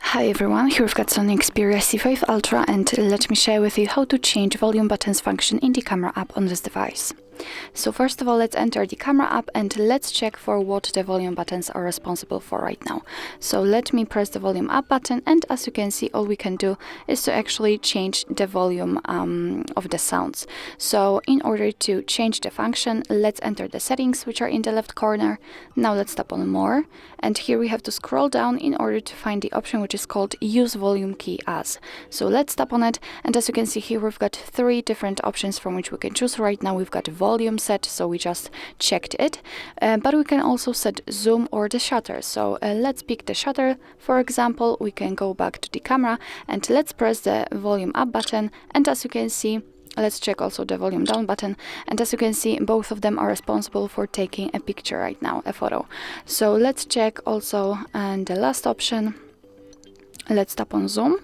Hi everyone, here we've got SONY Xperia C5 Ultra, and let me share with you how to change volume buttons function in the camera app on this device. So first of all, let's enter the camera app and let's check for what the volume buttons are responsible for right now. So let me press the volume up button, and as you can see, all we can do is to actually change the volume of the sounds. So in order to change the function, let's enter the settings, which are in the left corner. Now let's tap on more, and here we have to scroll down in order to find the option which is called use volume key as. So let's tap on it, and as you can see here, we've got 3 different options from which we can choose. Right now we've got volume set, so we just checked it, but we can also set zoom or the shutter. So let's pick the shutter. For example, we can go back to the camera and let's press the volume up button, and as you can see, let's check also the volume down button, and as you can see, both of them are responsible for taking a picture right now, a photo. So let's check also the last option. Let's tap on zoom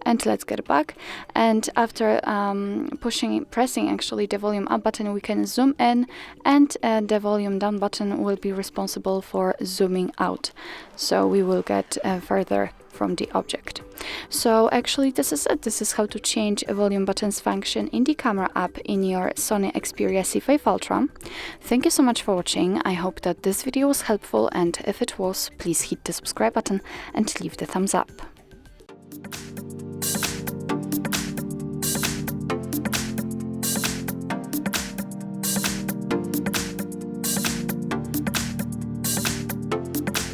and let's get back, and after pressing actually the volume up button, we can zoom in, and the volume down button will be responsible for zooming out, so we will get further from the object. So actually this is it. This is how to change a volume buttons function in the camera app in your SONY Xperia C5 Ultra. Thank you so much for watching. I hope that this video was helpful, and if it was, please hit the subscribe button and leave the thumbs up.